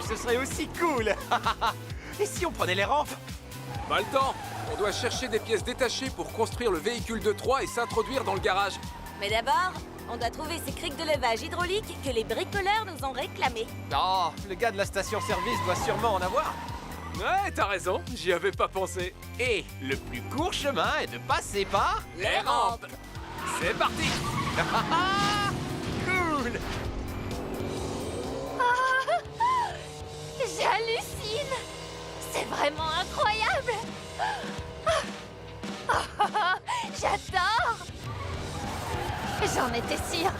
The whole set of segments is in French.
ce serait aussi cool. Et si on prenait les rampes? Pas le temps. On doit chercher des pièces détachées pour construire le véhicule de Troie et s'introduire dans le garage. Mais d'abord, on doit trouver ces criques de levage hydraulique que les bricoleurs nous ont réclamées. Oh, le gars de la station-service doit sûrement en avoir. Ouais, t'as raison, j'y avais pas pensé. Et le plus court chemin est de passer par... Les rampes. C'est parti. Cool. J'hallucine! C'est vraiment incroyable! J'adore! J'en étais sûre!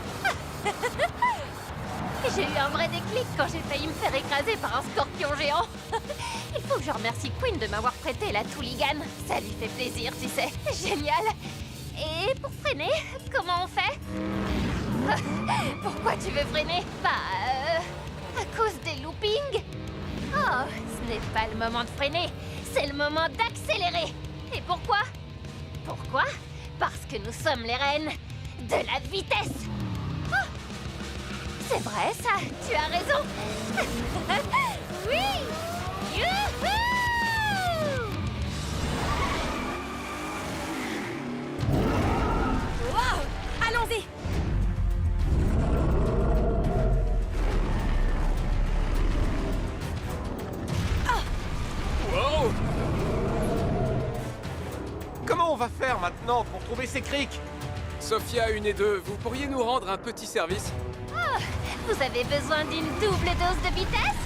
J'ai eu un vrai déclic quand j'ai failli me faire écraser par un scorpion géant! Il faut que je remercie Queen de m'avoir prêté la Tooligan. Ça lui fait plaisir, tu sais. Génial! Et pour freiner, comment on fait? Pourquoi tu veux freiner? À cause des loopings? Oh, ce n'est pas le moment de freiner, c'est le moment d'accélérer. Et pourquoi? Pourquoi? Parce que nous sommes les reines de la vitesse. Oh, c'est vrai ça, tu as raison. Oui! Youhou! Wow! Allons-y! Wow. Comment on va faire maintenant pour trouver ces criques? Sophia 1 et 2, vous pourriez nous rendre un petit service? Vous avez besoin d'une double dose de vitesse?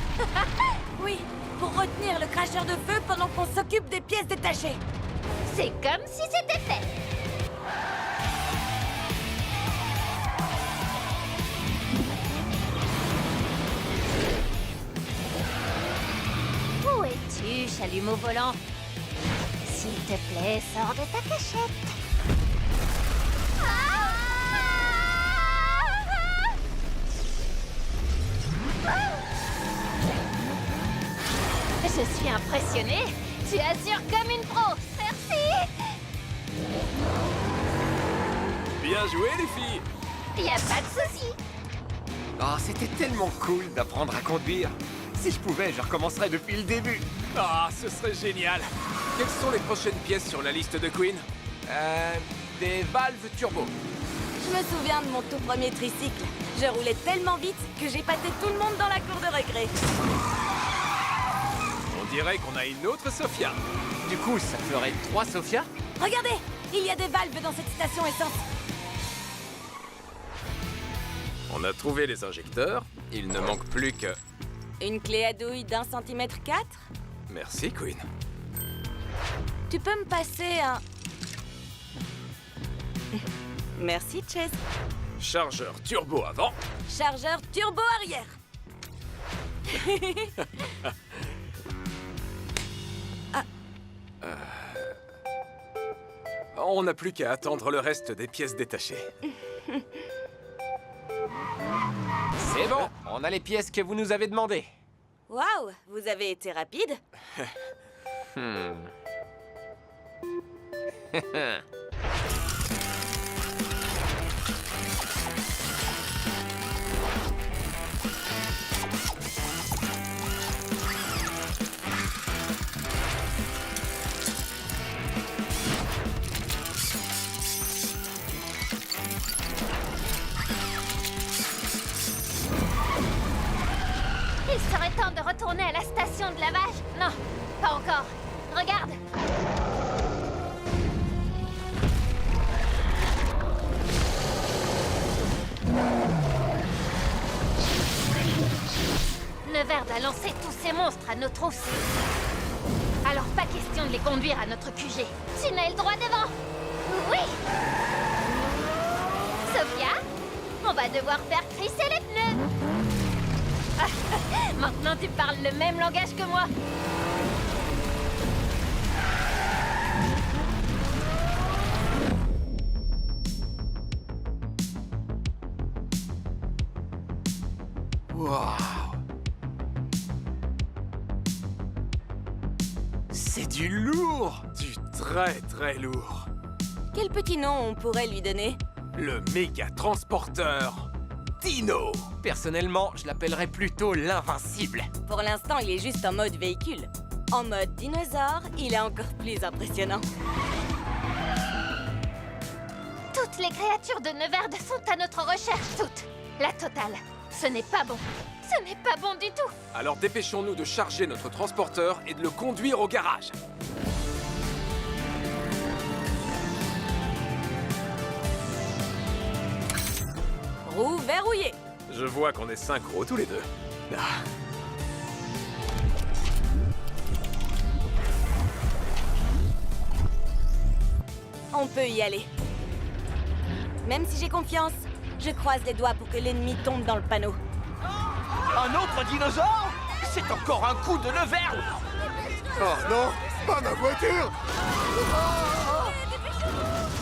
Oui, pour retenir le cracheur de feu pendant qu'on s'occupe des pièces détachées. C'est comme si c'était fait. Où es-tu, chalumeau volant? S'il te plaît, sors de ta cachette. Je suis impressionnée. Tu assures comme une pro. Merci. Bien joué les filles. Y a pas de souci. Oh, c'était tellement cool d'apprendre à conduire. Si je pouvais, je recommencerais depuis le début. Ah, ce serait génial. Quelles sont les prochaines pièces sur la liste de Queen? Des valves turbo. Je me souviens de mon tout premier tricycle. Je roulais tellement vite que j'ai pâté tout le monde dans la cour de récré. On dirait qu'on a une autre Sophia. Du coup, ça ferait 3 Sophia? Regardez, il y a des valves dans cette station essence. On a trouvé les injecteurs. Il ne manque plus que... Une clé à douille d'1 cm 4. Merci Queen. Tu peux me passer un... Merci, Chase. Chargeur turbo avant. Chargeur turbo arrière. On n'a plus qu'à attendre le reste des pièces détachées. C'est bon, on a les pièces que vous nous avez demandées. Waouh, vous avez été rapide. Il serait temps de retourner à la station de lavage. Non, pas encore. Regarde. Neverd a lancé tous ces monstres à nos trousses. Alors pas question de les conduire à notre QG. Tunnel droit devant. Oui. Sophia, on va devoir faire crisser les pneus. Maintenant tu parles le même langage que moi. Waouh! C'est du lourd! Du très très lourd. Quel petit nom on pourrait lui donner? Le méga transporteur. Dino. Personnellement, je l'appellerais plutôt l'invincible. Pour l'instant, il est juste en mode véhicule. En mode dinosaure, il est encore plus impressionnant. Toutes les créatures de Neverd sont à notre recherche, toutes. La totale. Ce n'est pas bon. Ce n'est pas bon du tout. Alors dépêchons-nous de charger notre transporteur et de le conduire au garage. Roue verrouillée. Je vois qu'on est synchro tous les deux. Ah. On peut y aller. Même si j'ai confiance, je croise les doigts pour que l'ennemi tombe dans le panneau. Un autre dinosaure? C'est encore un coup de Neverd. Oh non, pas ma voiture!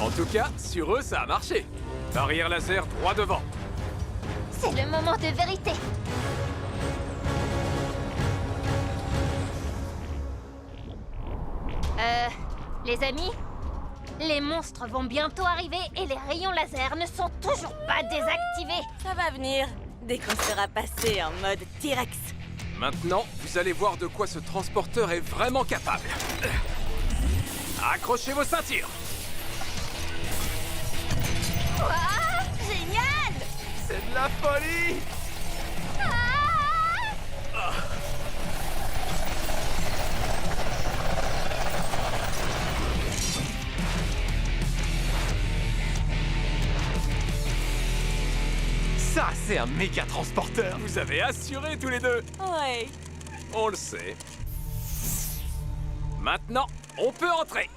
En tout cas, sur eux, ça a marché. Barrière laser droit devant. C'est le moment de vérité. Les amis, les monstres vont bientôt arriver et les rayons laser ne sont toujours pas désactivés. Ça va venir, dès qu'on sera passé en mode T-Rex. Maintenant, vous allez voir de quoi ce transporteur est vraiment capable. Accrochez vos ceintures. Ouah, génial! C'est de la folie. Ça, c'est un méga transporteur. Vous avez assuré tous les deux. Ouais. On le sait. Maintenant, on peut entrer.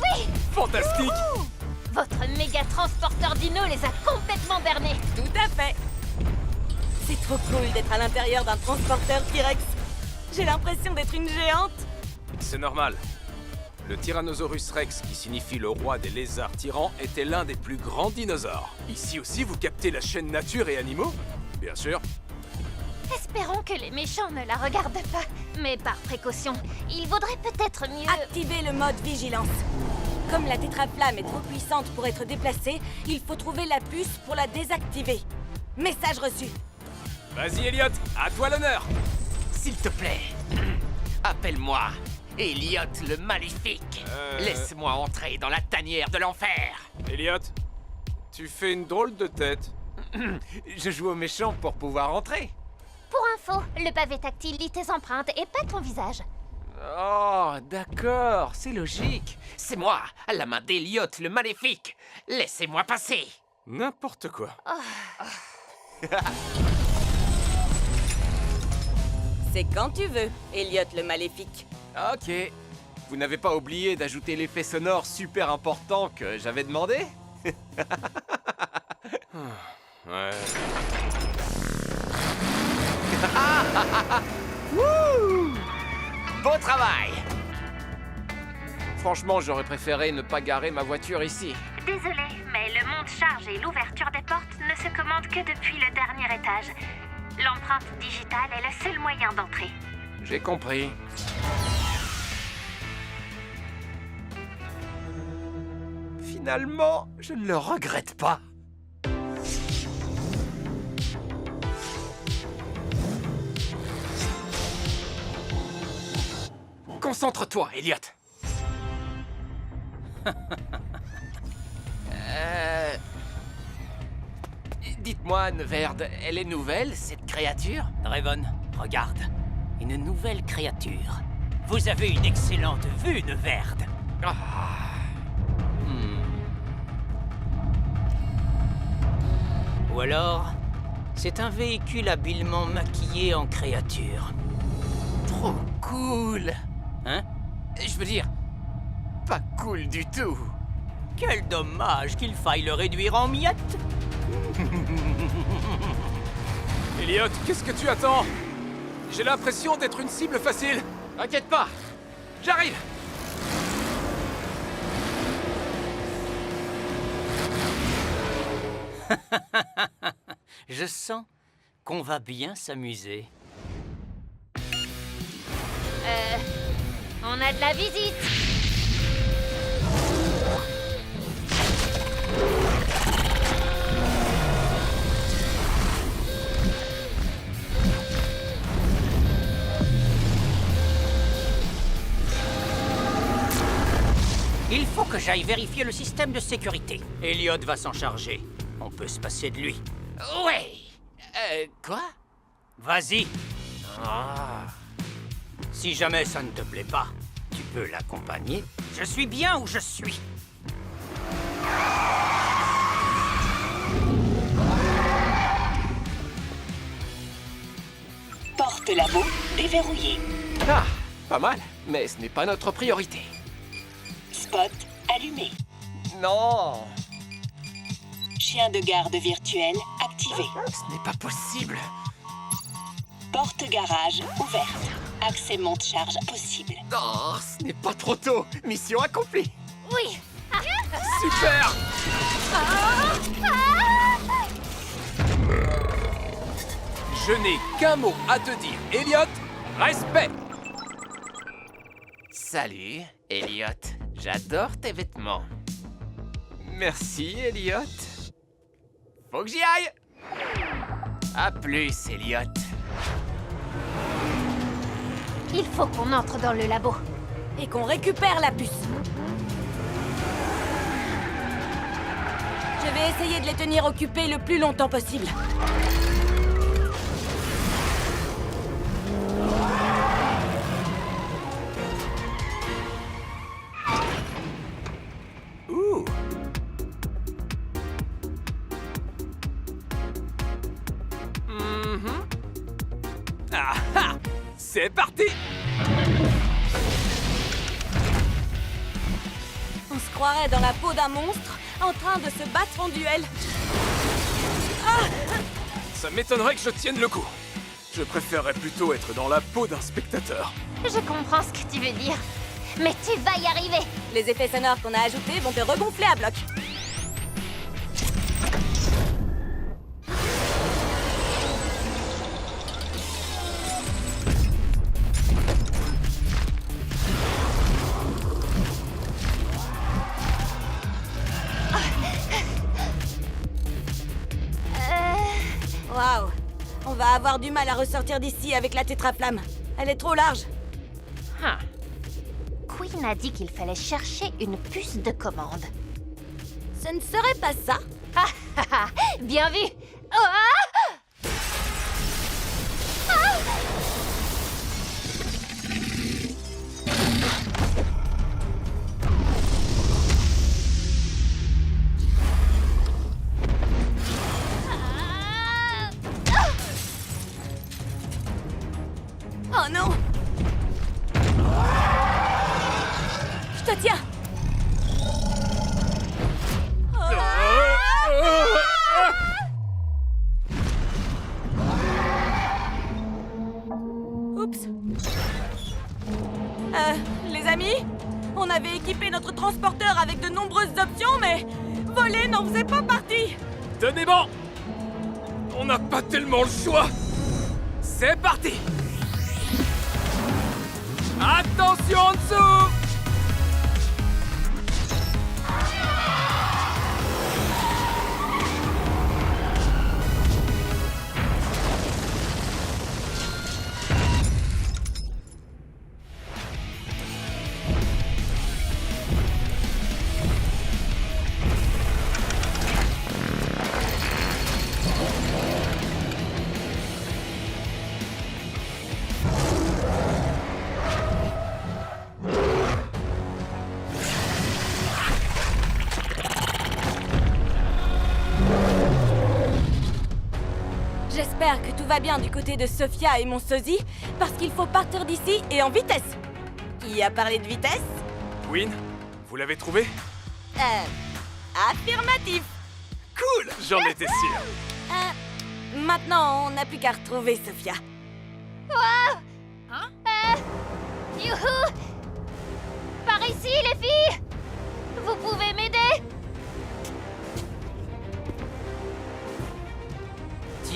Oui! Fantastique. Votre méga transporteur dino les a complètement bernés. Tout à fait. C'est trop cool d'être à l'intérieur d'un transporteur T-Rex. J'ai l'impression d'être une géante. C'est normal. Le Tyrannosaurus Rex, qui signifie le roi des lézards tyrans, était l'un des plus grands dinosaures. Ici aussi, vous captez la chaîne Nature et Animaux? Bien sûr. Espérons que les méchants ne la regardent pas. Mais par précaution, il vaudrait peut-être mieux... Activez le mode vigilance. Comme la tétraflamme est trop puissante pour être déplacée, il faut trouver la puce pour la désactiver. Message reçu. Vas-y, Elliot, à toi l'honneur. S'il te plaît, appelle-moi Elliot le Maléfique. Laisse-moi entrer dans la tanière de l'enfer. Elliot, tu fais une drôle de tête. Je joue au méchant pour pouvoir entrer. Pour info, le pavé tactile lit tes empreintes et pas ton visage. Oh, d'accord, c'est logique. C'est moi, à la main d'Elliot le Maléfique. Laissez-moi passer. N'importe quoi. C'est quand tu veux, Elliot le Maléfique. Ok. Vous n'avez pas oublié d'ajouter l'effet sonore super important que j'avais demandé? Ouais. Wouh! Beau travail! Franchement, j'aurais préféré ne pas garer ma voiture ici. Désolé, mais le monte-charge et l'ouverture des portes ne se commandent que depuis le dernier étage. L'empreinte digitale est le seul moyen d'entrer. J'ai compris. Finalement, je ne le regrette pas. Concentre-toi, Elliot. Dites-moi, Neverd, elle est nouvelle, cette créature? Draven, regarde. Une nouvelle créature. Vous avez une excellente vue, Neverd. Ah. Ou alors, c'est un véhicule habilement maquillé en créature. Trop cool. Hein? Je veux dire, pas cool du tout. Quel dommage qu'il faille le réduire en miettes. Elliot, qu'est-ce que tu attends? J'ai l'impression d'être une cible facile. T'inquiète pas, j'arrive. Je sens qu'on va bien s'amuser. On a de la visite. Il faut que j'aille vérifier le système de sécurité. Elliot va s'en charger. On peut se passer de lui. Ouais. Quoi? Vas-y. Si jamais ça ne te plaît pas, tu peux l'accompagner. Je suis bien où je suis. Porte labo déverrouillée. Ah, pas mal. Mais ce n'est pas notre priorité. Spot allumé. Non. Chien de garde virtuel activé. Ce n'est pas possible. Porte garage ouverte. Accès monte-charge possible. Non, ce n'est pas trop tôt. Mission accomplie. Oui. Super. Je n'ai qu'un mot à te dire, Elliot. Respect. Salut, Elliot. J'adore tes vêtements. Merci, Elliot. Faut que j'y aille. À plus, Elliot. Il faut qu'on entre dans le labo. Et qu'on récupère la puce. Je vais essayer de les tenir occupés le plus longtemps possible. Ouh. Ah ah. C'est parti. On se croirait dans la peau d'un monstre en train de se battre en duel. Ça m'étonnerait que je tienne le coup. Je préférerais plutôt être dans la peau d'un spectateur. Je comprends ce que tu veux dire. Mais tu vas y arriver. Les effets sonores qu'on a ajoutés vont te regonfler à bloc. Waouh! On va avoir du mal à ressortir d'ici avec la tétraflamme. Elle est trop large. Ah. Queen a dit qu'il fallait chercher une puce de commande. Ce ne serait pas ça? Ah, ah, ah, bien vu. Oh, ah. Oh non! Je te tiens! Oups. Les amis, on avait équipé notre transporteur avec de nombreuses options, mais voler n'en faisait pas partie. Tenez bon. On n'a pas tellement le choix. C'est parti. Attention en dessous. J'espère que tout va bien du côté de Sophia et mon sosie, parce qu'il faut partir d'ici et en vitesse. Qui a parlé de vitesse? Queen, vous l'avez trouvé? Affirmatif. Cool, j'en étais sûr. Maintenant, on n'a plus qu'à retrouver Sophia. Youhou! Par ici, les filles! Vous pouvez m'aider?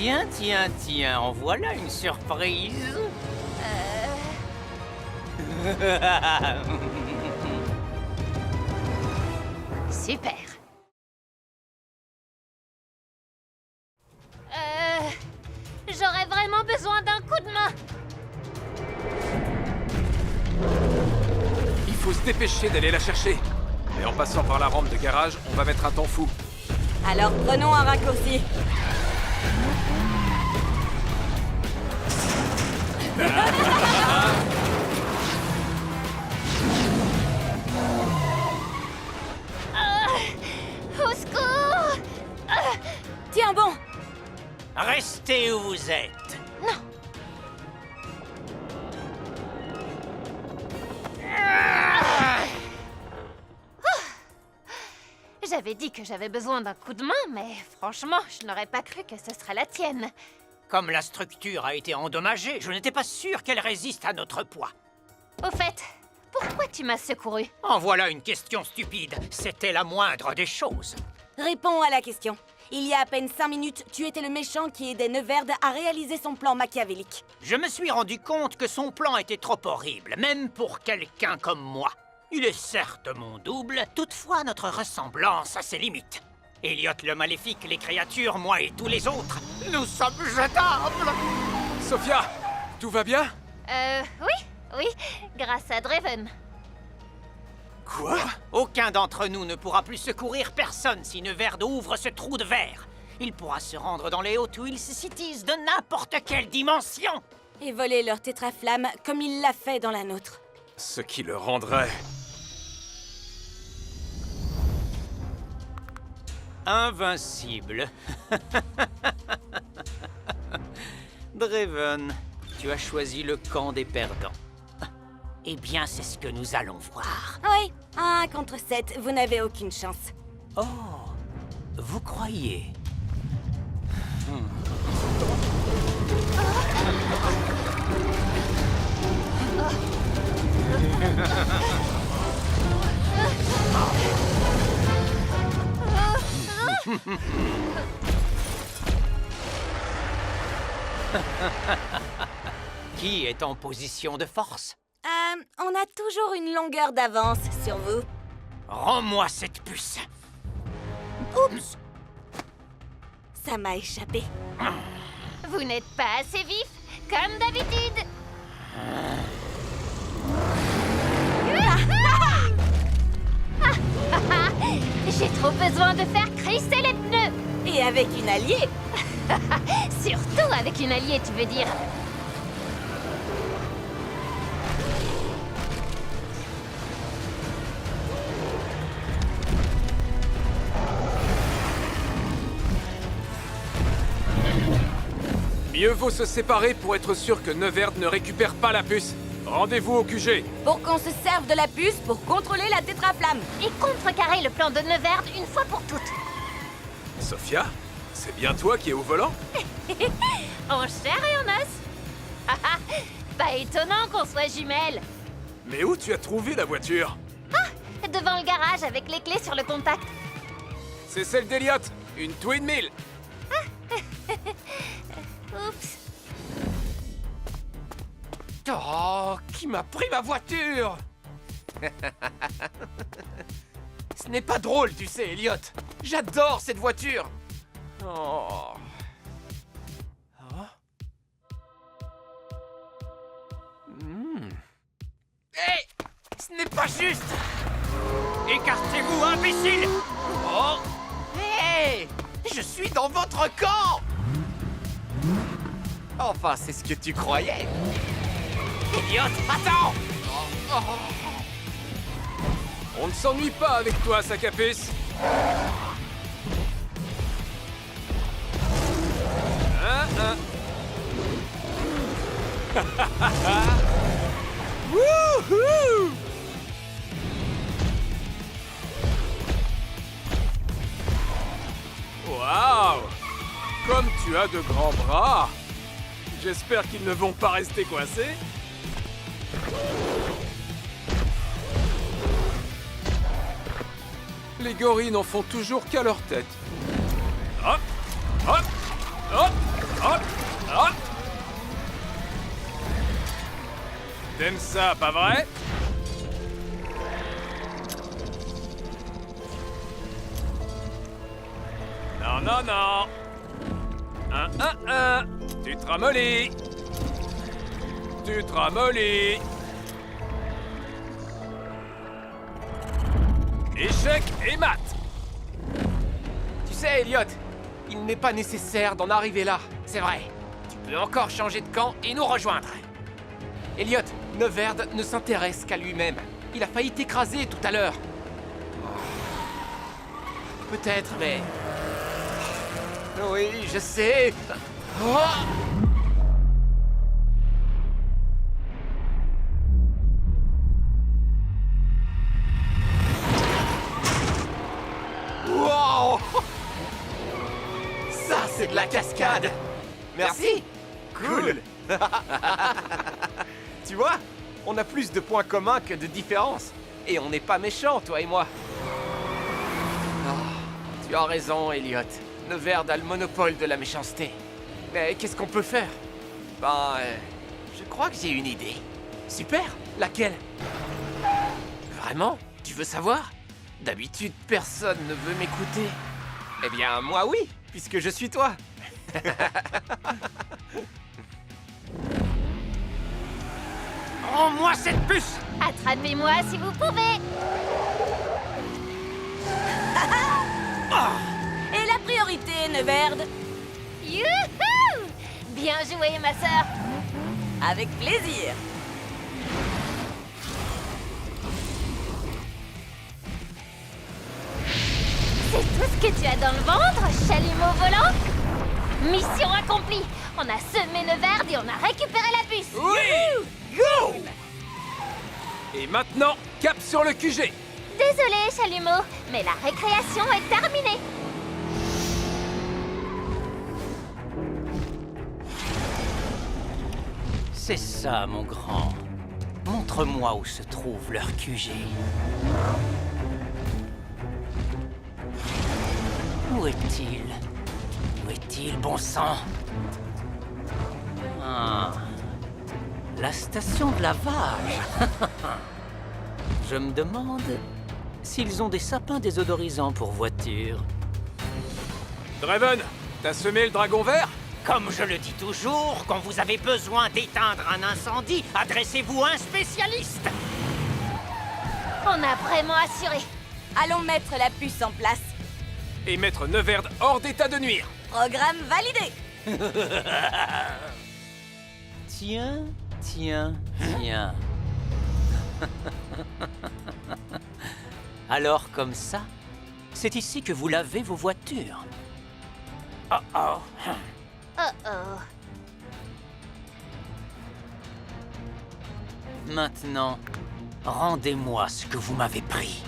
Tiens, en voilà une surprise. Super. J'aurais vraiment besoin d'un coup de main. Il faut se dépêcher d'aller la chercher. Et en passant par la rampe de garage, on va mettre un temps fou. Alors prenons un raccourci. Au secours! Tiens bon. Restez où vous êtes. J'avais dit que j'avais besoin d'un coup de main, mais franchement, je n'aurais pas cru que ce serait la tienne. Comme la structure a été endommagée, je n'étais pas sûr qu'elle résiste à notre poids. Au fait, pourquoi tu m'as secouru? En voilà une question stupide. C'était la moindre des choses. Réponds à la question. Il y a à peine 5 minutes, tu étais le méchant qui aidait Neverd à réaliser son plan machiavélique. Je me suis rendu compte que son plan était trop horrible, même pour quelqu'un comme moi. Il est certes mon double, toutefois notre ressemblance a ses limites. Elliot le Maléfique, les créatures, moi et tous les autres, nous sommes jetables. Sophia, tout va bien? Oui, grâce à Draven. Quoi? Aucun d'entre nous ne pourra plus secourir personne si Neverd ouvre ce trou de verre. Il pourra se rendre dans les Hot Wheels Cities de n'importe quelle dimension. Et voler leur tétraflamme comme il l'a fait dans la nôtre. Ce qui le rendrait... Invincible. Draven, tu as choisi le camp des perdants. Eh bien, c'est ce que nous allons voir. Oui, 1 contre 7, vous n'avez aucune chance. Oh, vous croyez? Qui est en position de force? On a toujours une longueur d'avance sur vous. Rends-moi cette puce. Oups! Ça m'a échappé. Vous n'êtes pas assez vif, comme d'habitude. J'ai trop besoin de faire crisser les pneus. Et avec une alliée. Surtout avec une alliée, tu veux dire. Mieux vaut se séparer pour être sûr que Neverd ne récupère pas la puce. Rendez-vous au QG. Pour qu'on se serve de la puce pour contrôler la tétraflamme. Et contrecarrer le plan de Neverd une fois pour toutes. Sophia, c'est bien toi qui es au volant? En chair et en os. Pas étonnant qu'on soit jumelles. Mais où tu as trouvé la voiture? Devant le garage avec les clés sur le contact. C'est celle d'Elliot, une Twin Mill. Oups. Oh, qui m'a pris ma voiture? Ce n'est pas drôle, tu sais, Elliot. J'adore cette voiture. Oh. Hé! Ce n'est pas juste! Écartez-vous, imbécile! Oh! Hé! Je suis dans votre camp! Enfin, c'est ce que tu croyais. Elliot, attends! On ne s'ennuie pas avec toi, sac à puce. Wouhou! Waouh! Comme tu as de grands bras! J'espère qu'ils ne vont pas rester coincés. Les gorilles n'en font toujours qu'à leur tête. Hop! Hop! Hop! Hop, hop. T'aimes ça, pas vrai? Non, non, non. Tu te ramollis. Tu te ramollis. Échec et mat. Tu sais, Elliot, il n'est pas nécessaire d'en arriver là. C'est vrai. Tu peux encore changer de camp et nous rejoindre. Elliot, Neverd ne s'intéresse qu'à lui-même. Il a failli t'écraser tout à l'heure. Peut-être, mais... Oui, je sais. Oh! Wow! Ça, c'est de la cascade. Merci. Cool. Tu vois, on a plus de points communs que de différences. Et on n'est pas méchants, toi et moi. Ah, tu as raison, Elliot. Neverd a le monopole de la méchanceté. Mais qu'est-ce qu'on peut faire? Ben, je crois que j'ai une idée. Super. Laquelle? Vraiment? Tu veux savoir? D'habitude, personne ne veut m'écouter. Eh bien, moi oui, puisque je suis toi. Rends-moi cette puce! Attrapez-moi si vous pouvez. Et la priorité, Neverd? Youhou! Bien joué, ma sœur. Avec plaisir. C'est tout ce que tu as dans le ventre, chalumeau volant? Mission accomplie. On a semé Neverd et on a récupéré la puce. Oui! Go! Et maintenant, cap sur le QG. Désolé, chalumeau, mais la récréation est terminée. C'est ça, mon grand. Montre-moi où se trouve leur QG. Où est-il? Où est-il, bon sang? Ah, la station de lavage. Je me demande s'ils ont des sapins désodorisants pour voiture. Draven, t'as semé le dragon vert? Comme je le dis toujours, quand vous avez besoin d'éteindre un incendie, adressez-vous à un spécialiste. On a vraiment assuré. Allons mettre la puce en place. Et mettre Neverd hors d'état de nuire. Programme validé. Tiens, tiens, tiens. Alors comme ça, c'est ici que vous lavez vos voitures. Oh oh. Oh. Maintenant, rendez-moi ce que vous m'avez pris.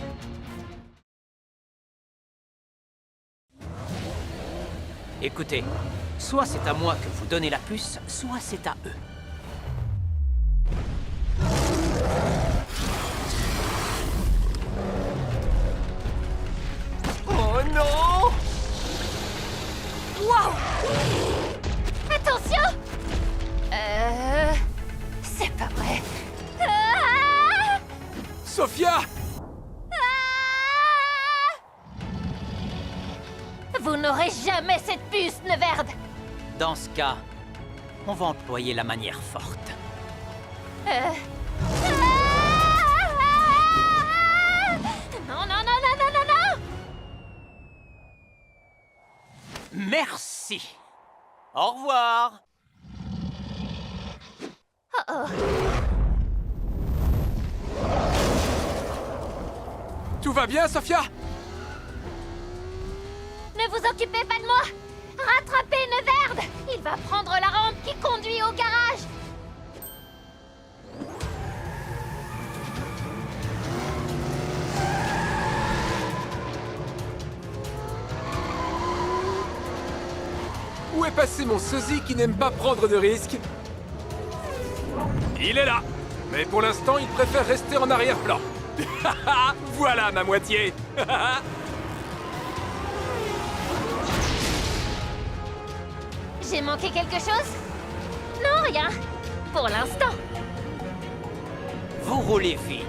Écoutez, soit c'est à moi que vous donnez la puce, soit c'est à eux. Oh non! Wow! Attention! C'est pas vrai. Ah! Sophia! Vous n'aurez jamais cette puce, Neverd. Dans ce cas, on va employer la manière forte. Non, non, non, non, non, non, non! Merci. Au revoir. Oh. Tout va bien, Sophia? Ne vous occupez pas de moi! Rattrapez Neverd! Il va prendre la rampe qui conduit au garage! Où est passé mon sosie qui n'aime pas prendre de risques? Il est là! Mais pour l'instant, il préfère rester en arrière-plan. Voilà ma moitié! J'ai manqué quelque chose? Non, rien. Pour l'instant. Vous roulez vite,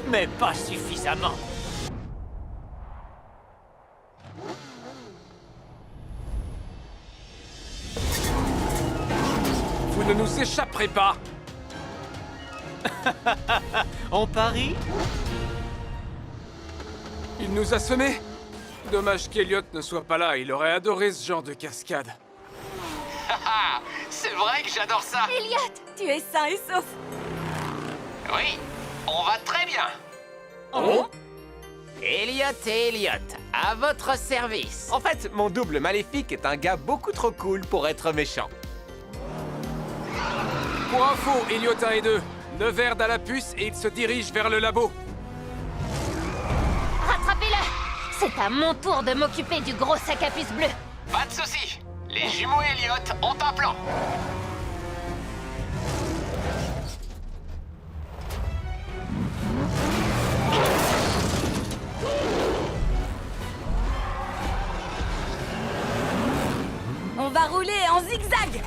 mais pas suffisamment. Vous ne nous échapperez pas! On parie? Il nous a semés! Dommage qu'Eliot ne soit pas là, il aurait adoré ce genre de cascade. C'est vrai que j'adore ça. Elliot, tu es sain et sauf. Oui, on va très bien. Oh? Elliot et Elliot, à votre service. En fait, mon double maléfique est un gars beaucoup trop cool pour être méchant. Pour info, Eliot 1 et 2, Neverd a la puce et il se dirige vers le labo. Rattrapez-le! C'est à mon tour de m'occuper du gros sac à puce bleu. Pas de soucis. Les jumeaux Elliot ont un plan. On va rouler en zigzag.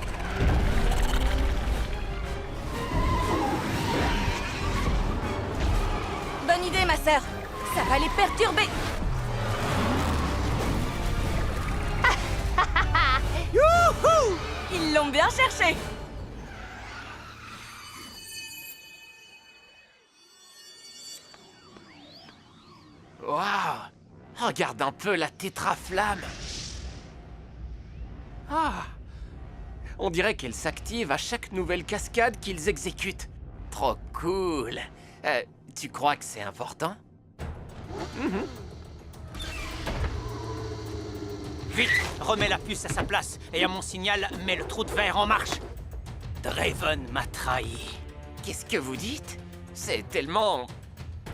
Bonne idée, ma sœur. Ça va les perturber. Youhou! Ils l'ont bien cherché. Waouh! Regarde un peu la tétraflamme. Ah! On dirait qu'elle s'active à chaque nouvelle cascade qu'ils exécutent. Trop cool. Tu crois que c'est important? Vite, remets la puce à sa place et à mon signal, mets le trou de verre en marche. Draven m'a trahi. Qu'est-ce que vous dites? C'est tellement...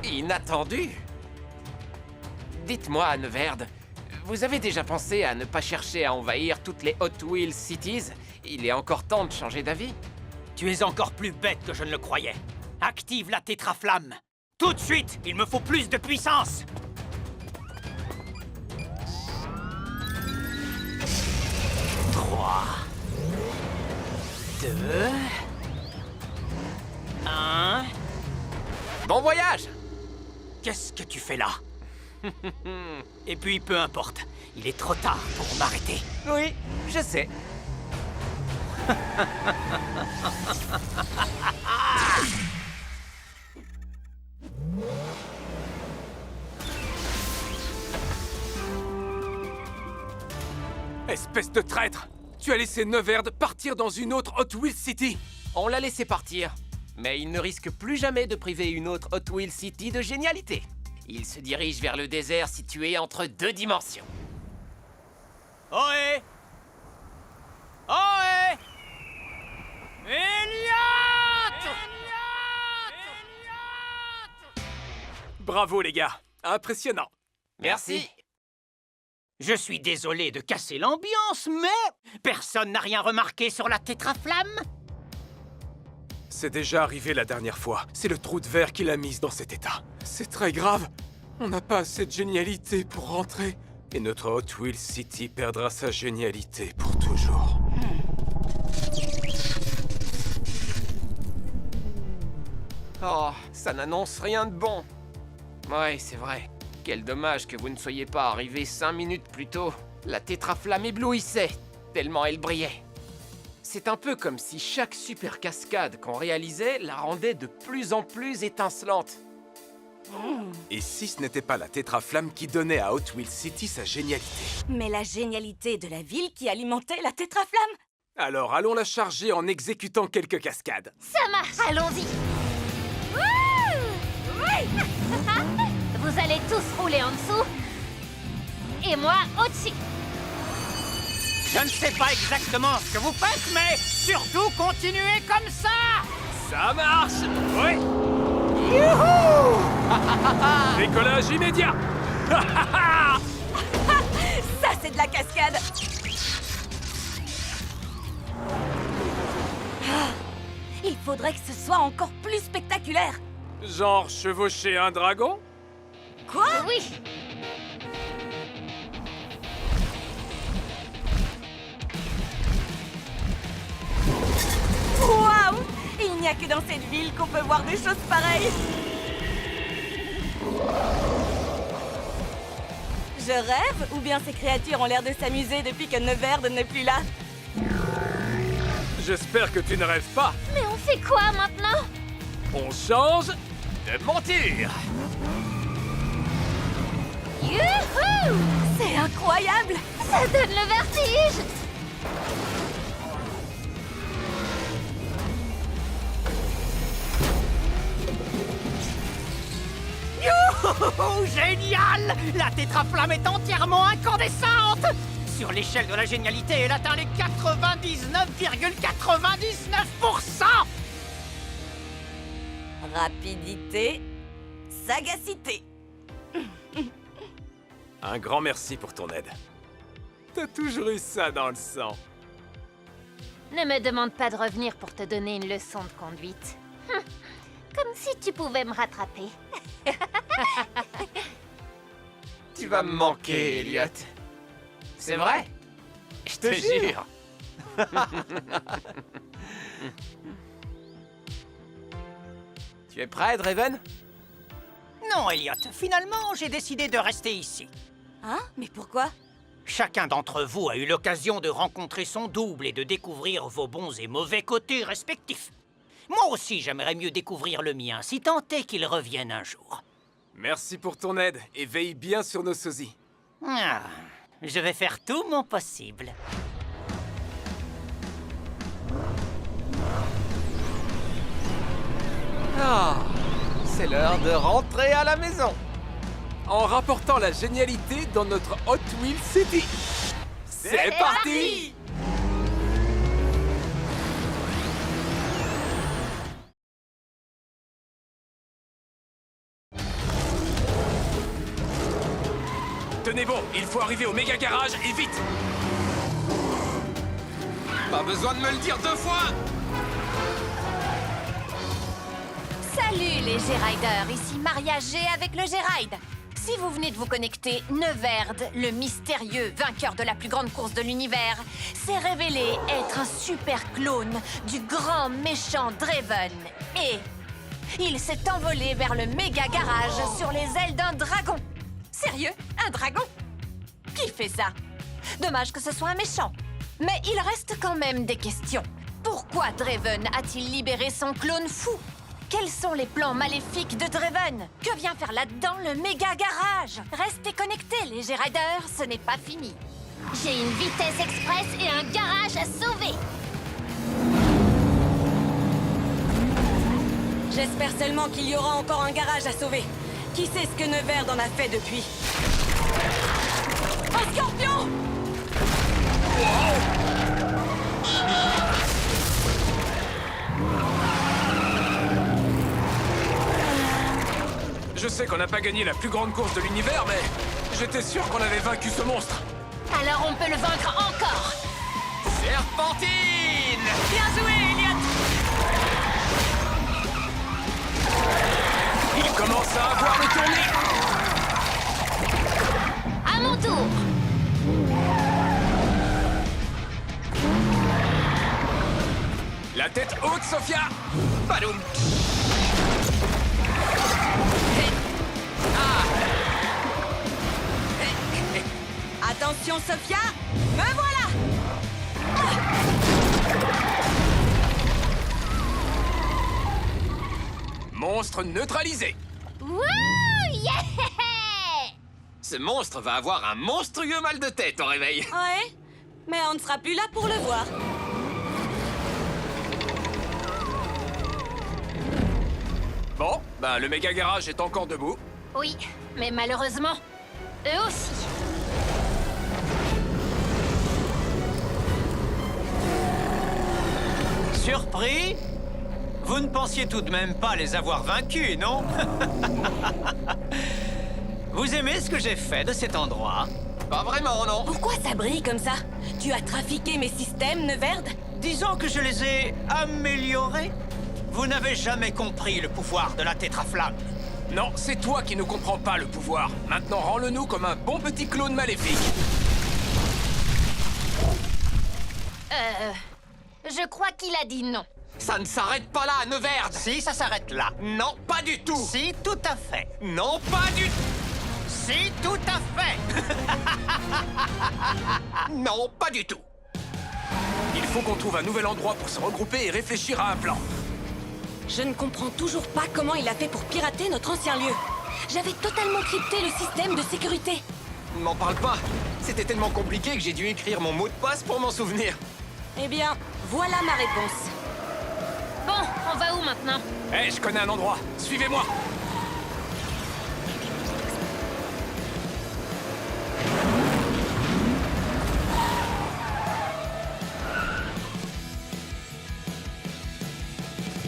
inattendu. Dites-moi, Neverd, vous avez déjà pensé à ne pas chercher à envahir toutes les Hot Wheels Cities? Il est encore temps de changer d'avis. Tu es encore plus bête que je ne le croyais. Active la tétraflamme. Tout de suite, il me faut plus de puissance. Trois... 2... 1... Bon voyage! Qu'est-ce que tu fais là? Et puis, peu importe. Il est trop tard pour m'arrêter. Oui, je sais. Espèce de traître! Tu as laissé Neverd partir dans une autre Hot Wheels City! On l'a laissé partir. Mais il ne risque plus jamais de priver une autre Hot Wheels City de génialité. Il se dirige vers le désert situé entre deux dimensions. Ohé! Ohé! Elliot! Bravo les gars! Impressionnant! Merci. Je suis désolé de casser l'ambiance, mais personne n'a rien remarqué sur la tétraflamme? C'est déjà arrivé la dernière fois. C'est le trou de verre qui l'a mise dans cet état. C'est très grave. On n'a pas assez de génialité pour rentrer. Et notre Hot Wheels City perdra sa génialité pour toujours. Oh, ça n'annonce rien de bon. Ouais, c'est vrai. Quel dommage que vous ne soyez pas arrivé 5 minutes plus tôt. La tétraflamme éblouissait, tellement elle brillait. C'est un peu comme si chaque super cascade qu'on réalisait la rendait de plus en plus étincelante. Et si ce n'était pas la tétraflamme qui donnait à Hot Wheels City sa génialité? Mais la génialité de la ville qui alimentait la tétraflamme. Alors allons la charger en exécutant quelques cascades. Ça marche! Allons-y! Vous allez tous rouler en dessous. Et moi, au-dessus. Je ne sais pas exactement ce que vous faites, mais surtout continuez comme ça! Ça marche! Oui! Youhou! Décollage immédiat! Ça, c'est de la cascade. Il faudrait que ce soit encore plus spectaculaire. Genre chevaucher un dragon? Quoi? Oui! Waouh! Il n'y a que dans cette ville qu'on peut voir des choses pareilles. Je rêve, ou bien ces créatures ont l'air de s'amuser depuis que Neverd n'est plus là? J'espère que tu ne rêves pas. Mais on fait quoi maintenant? On change. De monture. Youhou! C'est incroyable! Ça donne le vertige! Oh, génial! La tétraflamme est entièrement incandescente! Sur l'échelle de la génialité, elle atteint les 99,99%! Rapidité, sagacité. Un grand merci pour ton aide. T'as toujours eu ça dans le sang. Ne me demande pas de revenir pour te donner une leçon de conduite. Comme si tu pouvais me rattraper. Tu vas me manquer, Elliot. C'est vrai? Je te jure. Tu es prêt, Draven? Non, Elliot, finalement, j'ai décidé de rester ici. Hein? Mais pourquoi? Chacun d'entre vous a eu l'occasion de rencontrer son double et de découvrir vos bons et mauvais côtés respectifs. Moi aussi, j'aimerais mieux découvrir le mien, si tant est qu'il revienne un jour. Merci pour ton aide et veille bien sur nos sosies. Ah, je vais faire tout mon possible. Ah, c'est l'heure de rentrer à la maison. En rapportant la génialité dans notre Hot Wheels City. C'est parti! Tenez bon, il faut arriver au méga garage et vite! Pas besoin de me le dire 2 fois. Salut les G-Riders, ici Maria G avec le G-Ride. Si vous venez de vous connecter, Neverd, le mystérieux vainqueur de la plus grande course de l'univers, s'est révélé être un super clone du grand méchant Draven. Et il s'est envolé vers le méga garage sur les ailes d'un dragon. Sérieux? Un dragon? Qui fait ça? Dommage que ce soit un méchant. Mais il reste quand même des questions. Pourquoi Draven a-t-il libéré son clone fou? Quels sont les plans maléfiques de Draven? Que vient faire là-dedans le méga garage? Restez connectés, les G-Riders, ce n'est pas fini. J'ai une vitesse express et un garage à sauver. J'espère seulement qu'il y aura encore un garage à sauver. Qui sait ce que Neverd en a fait depuis? Un scorpion! Je sais qu'on n'a pas gagné la plus grande course de l'univers, mais j'étais sûr qu'on avait vaincu ce monstre. Alors on peut le vaincre encore. Serpentine! Bien joué, Elliot! Il commence à avoir le tournis. À mon tour. La tête haute, Sophia. Badoum! Attention, Sophia! Me voilà! Monstre neutralisé. Wouh! Yeah! Ce monstre va avoir un monstrueux mal de tête au réveil. Ouais, mais on ne sera plus là pour le voir. Bon, ben le méga garage est encore debout. Oui, mais malheureusement, eux aussi. Surpris? Vous ne pensiez tout de même pas les avoir vaincus, non? Vous aimez ce que j'ai fait de cet endroit? Pas vraiment, non. Pourquoi ça brille comme ça? Tu as trafiqué mes systèmes, Neverd? Disons que je les ai améliorés. Vous n'avez jamais compris le pouvoir de la tétraflamme. Non, c'est toi qui ne comprends pas le pouvoir. Maintenant, rends-le-nous comme un bon petit clone maléfique. Je crois qu'il a dit non. Ça ne s'arrête pas là, à Neverd. Si, ça s'arrête là. Non, pas du tout. Si, tout à fait. Non, pas du tout. Si, tout à fait. Non, pas du tout. Il faut qu'on trouve un nouvel endroit pour se regrouper et réfléchir à un plan. Je ne comprends toujours pas comment il a fait pour pirater notre ancien lieu. J'avais totalement crypté le système de sécurité. Ne m'en parle pas. C'était tellement compliqué que j'ai dû écrire mon mot de passe pour m'en souvenir. Eh bien, voilà ma réponse. Bon, on va où maintenant? Hé, je connais un endroit. Suivez-moi.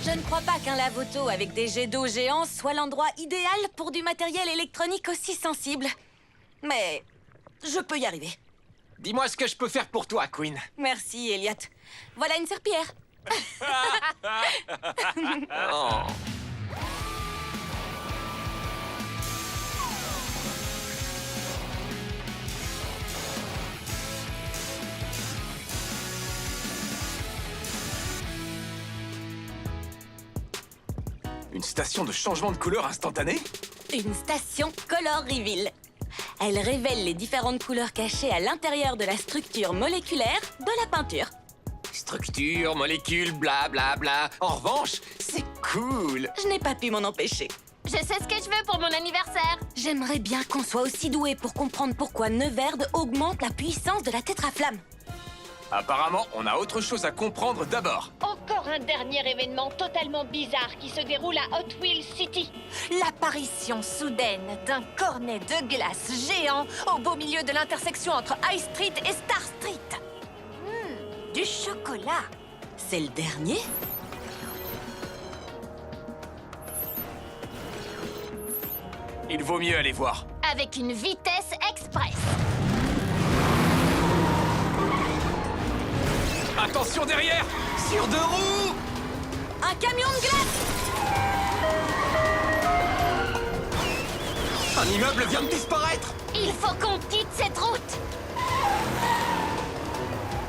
Je ne crois pas qu'un lave-auto avec des jets d'eau géants soit l'endroit idéal pour du matériel électronique aussi sensible. Mais je peux y arriver. Dis-moi ce que je peux faire pour toi, Queen. Merci, Elliot. Voilà une serpillière. Oh. Une station de changement de couleur instantané? Une station Color Reveal. Elle révèle les différentes couleurs cachées à l'intérieur de la structure moléculaire de la peinture. Structure, molécules, bla bla bla. En revanche, c'est cool. Je n'ai pas pu m'en empêcher. Je sais ce que je veux pour mon anniversaire. J'aimerais bien qu'on soit aussi doué pour comprendre pourquoi Neverd augmente la puissance de la tétraflamme. Apparemment, on a autre chose à comprendre d'abord. Encore un dernier événement totalement bizarre qui se déroule à Hot Wheels City. L'apparition soudaine d'un cornet de glace géant au beau milieu de l'intersection entre High Street et Star Street. Du chocolat. C'est le dernier? Il vaut mieux aller voir. Avec une vitesse express. Attention derrière! Sur deux roues. Un camion de glace! Un immeuble vient de disparaître. Il faut qu'on quitte cette route.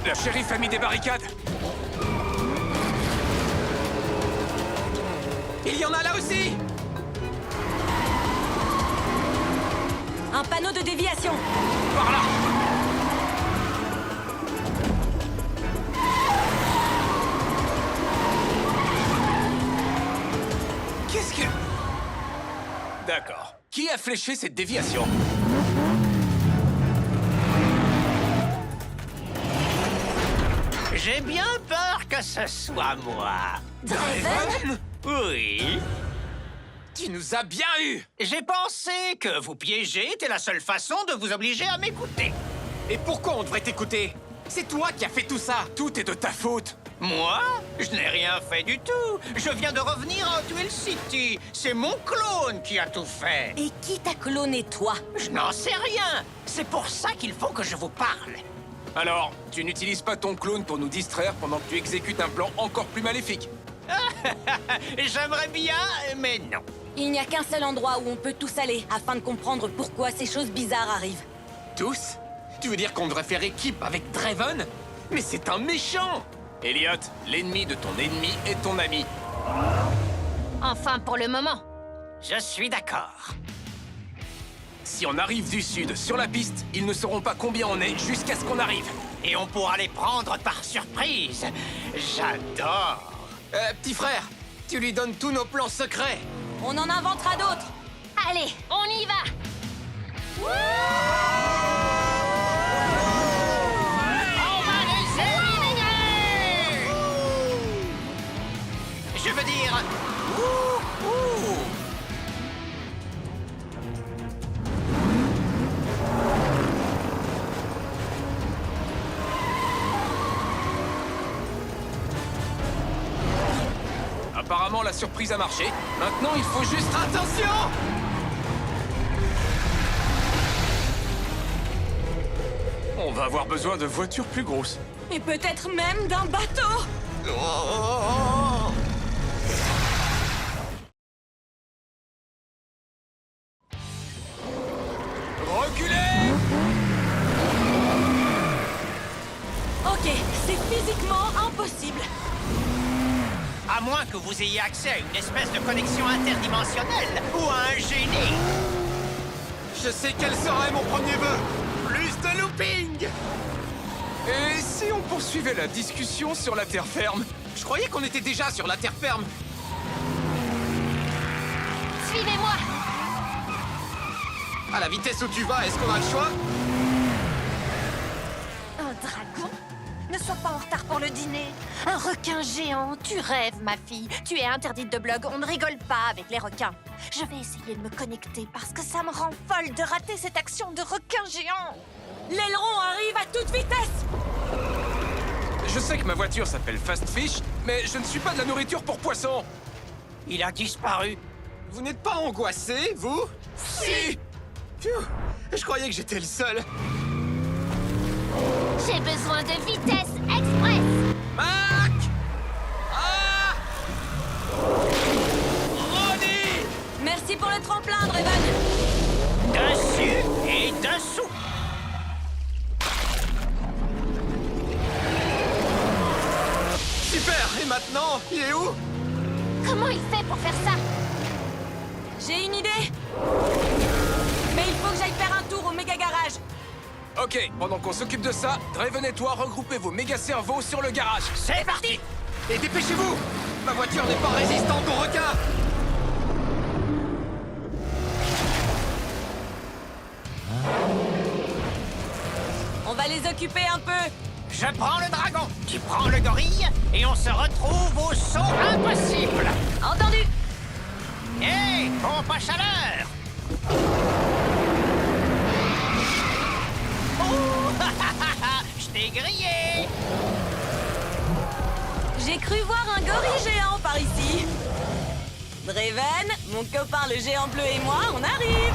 La shérif a mis des barricades. Il y en a là aussi. Un panneau de déviation. Par là! Qu'est-ce que... D'accord. Qui a fléché cette déviation? J'ai bien peur que ce soit moi. Draven? Oui. Tu nous as bien eu. J'ai pensé que vous piéger était la seule façon de vous obliger à m'écouter. Et pourquoi on devrait t'écouter? C'est toi qui as fait tout ça. Tout est de ta faute. Moi? Je n'ai rien fait du tout. Je viens de revenir à Hot Wheels City. C'est mon clone qui a tout fait. Et qui t'a cloné, toi? Je n'en sais rien. C'est pour ça qu'il faut que je vous parle. Alors, tu n'utilises pas ton clone pour nous distraire pendant que tu exécutes un plan encore plus maléfique. J'aimerais bien, mais non. Il n'y a qu'un seul endroit où on peut tous aller afin de comprendre pourquoi ces choses bizarres arrivent. Tous? Tu veux dire qu'on devrait faire équipe avec Draven? Mais c'est un méchant. Elliot, l'ennemi de ton ennemi est ton ami. Enfin, pour le moment. Je suis d'accord. Si on arrive du sud sur la piste, ils ne sauront pas combien on est jusqu'à ce qu'on arrive. Et on pourra les prendre par surprise. J'adore. Petit frère, tu lui donnes tous nos plans secrets. On en inventera d'autres. Allez, on y va. On va les éliminer. Je veux dire... Apparemment, la surprise a marché. Maintenant, il faut juste... Attention! On va avoir besoin de voitures plus grosses. Et peut-être même d'un bateau. Oh. Reculez! Ok, c'est physiquement impossible. À moins que vous ayez accès à une espèce de connexion interdimensionnelle ou à un génie. Je sais quel serait mon premier vœu. Plus de looping. Et si on poursuivait la discussion sur la terre ferme? Je croyais qu'on était déjà sur la terre ferme. Suivez-moi. À la vitesse où tu vas, est-ce qu'on a le choix? Un dragon? Ne sois pas en retard pour le dîner. Un requin géant, tu rêves, ma fille. Tu es interdite de blog, on ne rigole pas avec les requins. Je vais essayer de me connecter parce que ça me rend folle de rater cette action de requin géant. L'aileron arrive à toute vitesse. Je sais que ma voiture s'appelle Fast Fish, mais je ne suis pas de la nourriture pour poissons. Il a disparu. Vous n'êtes pas angoissé, vous? Si. Pfiou, je croyais que j'étais le seul. J'ai besoin de vitesse express. Mac! Ah! Ronnie! Merci pour le tremplin, Draven. Dessus et dessous. Super! Et maintenant, il est où? Comment il fait pour faire ça? J'ai une idée. Mais il faut que j'aille faire un tour au méga garage. Ok, pendant qu'on s'occupe de ça, Draven et toi regroupez vos méga cerveaux sur le garage. C'est parti. Et dépêchez-vous! Ma voiture n'est pas résistante aux requins! On va les occuper un peu. Je prends le dragon, tu prends le gorille, et on se retrouve au saut impossible. Entendu. Hé, pompe à chaleur. Oh, je t'ai grillé. J'ai cru voir un gorille géant par ici. Draven, mon copain le géant bleu et moi, on arrive.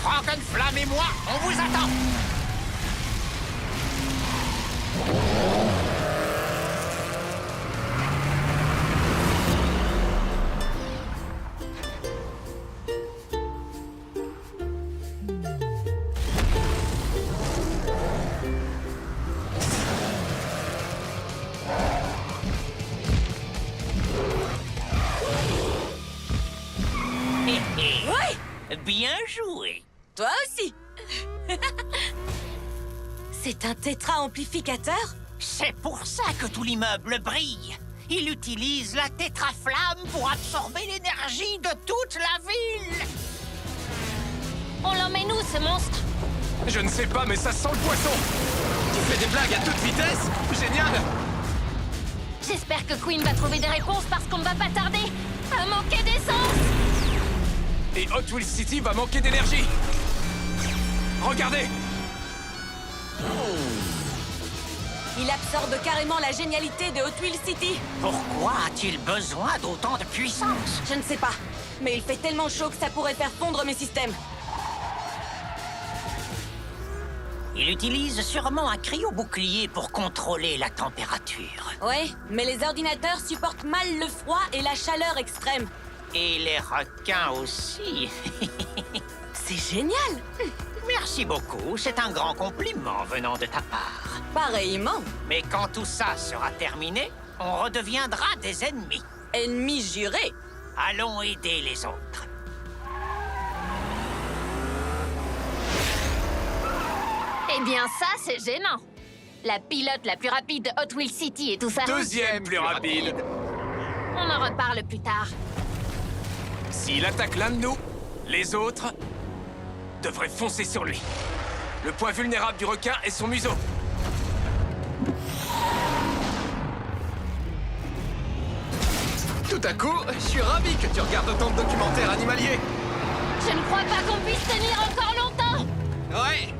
Frankenflamme et moi, on vous attend. Bien joué. Toi aussi. C'est un tétra-amplificateur? C'est pour ça que tout l'immeuble brille. Il utilise la tétraflamme pour absorber l'énergie de toute la ville. On l'emmène où, ce monstre? Je ne sais pas, mais ça sent le poisson. Tu fais des blagues à toute vitesse? Génial! J'espère que Queen va trouver des réponses parce qu'on ne va pas tarder à manquer d'essence. Et Hot Wheels City va manquer d'énergie. Regardez! Il absorbe carrément la génialité de Hot Wheels City. Pourquoi a-t-il besoin d'autant de puissance? Je ne sais pas, mais il fait tellement chaud que ça pourrait faire fondre mes systèmes. Il utilise sûrement un cryo-bouclier pour contrôler la température. Ouais, mais les ordinateurs supportent mal le froid et la chaleur extrême. Et les requins aussi. C'est génial! Merci beaucoup, c'est un grand compliment venant de ta part. Pareillement. Mais quand tout ça sera terminé, on redeviendra des ennemis. Ennemis jurés. Allons aider les autres. Eh bien, ça, c'est gênant. La pilote la plus rapide de Hot Wheels City et tout ça. Deuxième plus rapide. On en reparle plus tard. S'il attaque l'un de nous, les autres devraient foncer sur lui. Le point vulnérable du requin est son museau. Tout à coup, je suis ravi que tu regardes autant de documentaires animaliers. Je ne crois pas qu'on puisse tenir encore longtemps. Ouais,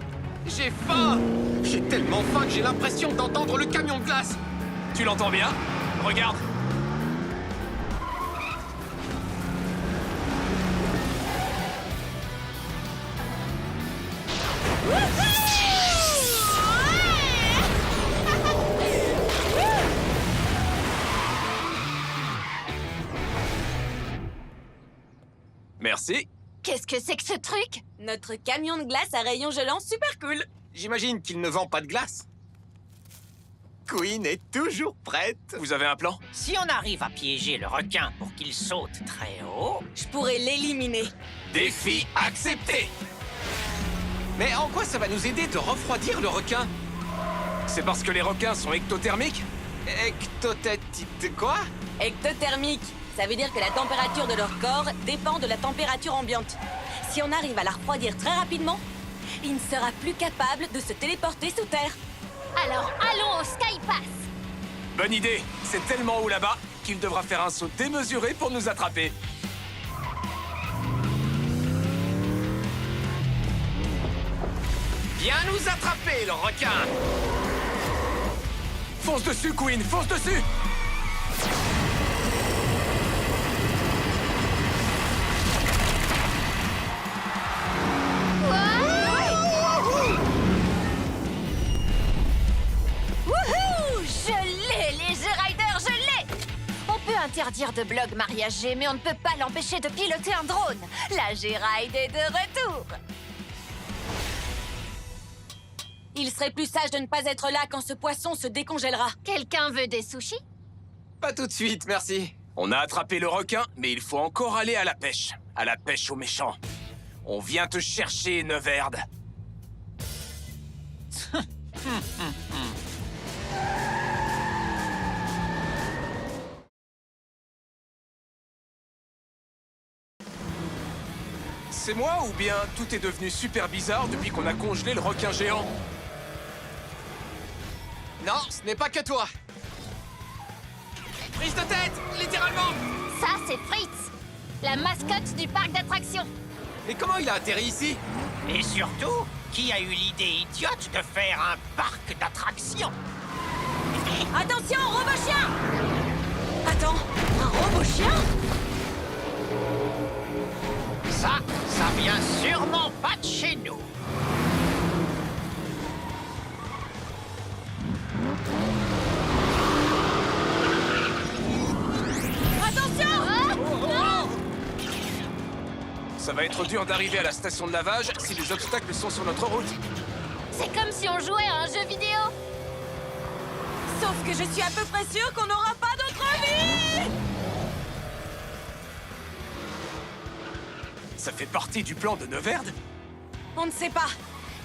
j'ai faim. J'ai tellement faim que j'ai l'impression d'entendre le camion de glace. Tu l'entends bien? Regarde. Merci. Qu'est-ce que c'est que ce truc? Notre camion de glace à rayons gelants super cool. J'imagine qu'il ne vend pas de glace. Queen est toujours prête. Vous avez un plan? Si on arrive à piéger le requin pour qu'il saute très haut... Je pourrais l'éliminer. Défi accepté. Mais en quoi ça va nous aider de refroidir le requin? C'est parce que les requins sont ectothermiques? Ectothétique quoi? Ectothermique, ça veut dire que la température de leur corps dépend de la température ambiante. Si on arrive à la refroidir très rapidement, il ne sera plus capable de se téléporter sous terre. Alors allons au Sky Pass. Bonne idée. C'est tellement haut là-bas qu'il devra faire un saut démesuré pour nous attraper. Viens nous attraper, le requin. Fonce dessus, Queen, fonce dessus! Wouhou! Je l'ai, les G-Riders, je l'ai! On peut interdire de blog mariage G, mais on ne peut pas l'empêcher de piloter un drone. La G-Ride est de retour. Il serait plus sage de ne pas être là quand ce poisson se décongèlera. Quelqu'un veut des sushis? Pas tout de suite, merci. On a attrapé le requin, mais il faut encore aller à la pêche. À la pêche aux méchants. On vient te chercher, Neverd. C'est moi ou bien tout est devenu super bizarre depuis qu'on a congelé le requin géant? Non, ce n'est pas que toi. Prise de tête, littéralement. Ça, c'est Fritz, la mascotte du parc d'attractions. Mais comment il a atterri ici? Et surtout, qui a eu l'idée idiote de faire un parc d'attractions? Attention, robot-chien! Attends, un robot-chien? Ça vient sûrement pas de chez nous. Ça va être dur d'arriver à la station de lavage si les obstacles sont sur notre route. C'est comme si on jouait à un jeu vidéo. Sauf que je suis à peu près sûre qu'on n'aura pas d'autre vie! Ça fait partie du plan de Neverd? On ne sait pas.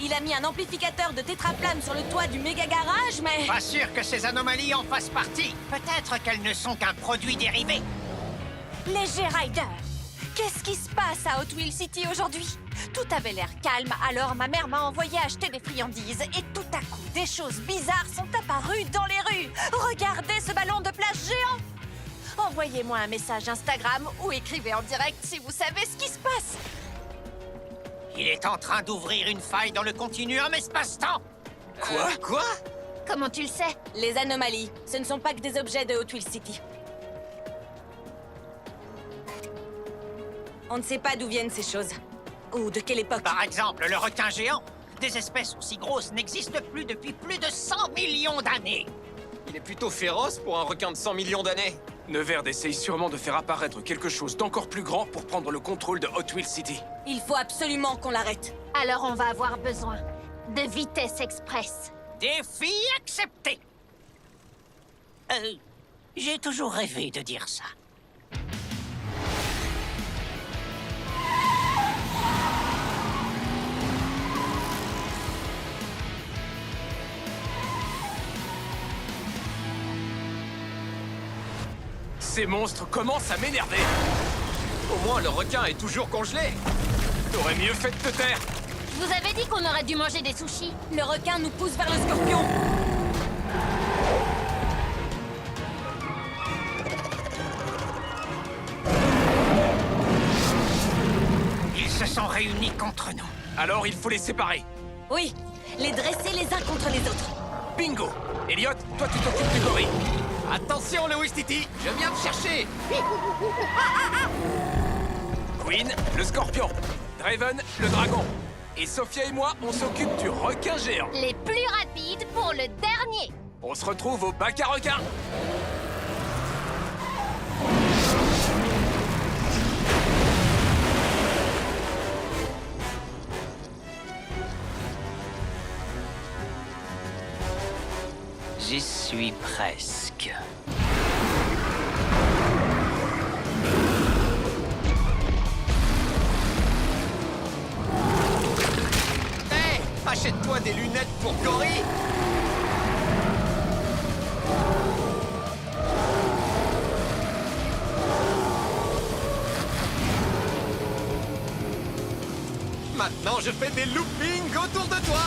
Il a mis un amplificateur de tétraflamme sur le toit du méga garage, mais... Pas sûr que ces anomalies en fassent partie. Peut-être qu'elles ne sont qu'un produit dérivé. Les G-Riders. Qu'est-ce qui se passe à Hot Wheels City aujourd'hui? Tout avait l'air calme, alors ma mère m'a envoyé acheter des friandises et tout à coup, des choses bizarres sont apparues dans les rues. Regardez ce ballon de plage géant! Envoyez-moi un message Instagram ou écrivez en direct si vous savez ce qui se passe. Il est en train d'ouvrir une faille dans le continuum espace-temps. Quoi? Comment tu le sais? Les anomalies, ce ne sont pas que des objets de Hot Wheels City. On ne sait pas d'où viennent ces choses. Ou de quelle époque. Par exemple, le requin géant. Des espèces aussi grosses n'existent plus depuis plus de 100 millions d'années. Il est plutôt féroce pour un requin de 100 millions d'années. Neverd essaye sûrement de faire apparaître quelque chose d'encore plus grand pour prendre le contrôle de Hot Wheels City. Il faut absolument qu'on l'arrête. Alors on va avoir besoin de vitesse express. Défi accepté. J'ai toujours rêvé de dire ça. Ces monstres commencent à m'énerver. Au moins, le requin est toujours congelé. T'aurais mieux fait de te taire. Je vous avais dit qu'on aurait dû manger des sushis. Le requin nous pousse vers le scorpion. Ils se sont réunis contre nous. Alors il faut les séparer. Oui, les dresser les uns contre les autres. Bingo! Elliot, toi tu t'occupes du gorille. Attention, Louis Titi, je viens te chercher. Queen, le scorpion. Draven, le dragon. Et Sophia et moi, on s'occupe du requin géant. Les plus rapides pour le dernier. On se retrouve au bac à requins. J'y suis presque. Hé, achète-toi des lunettes pour Cory. Maintenant, je fais des loopings autour de toi.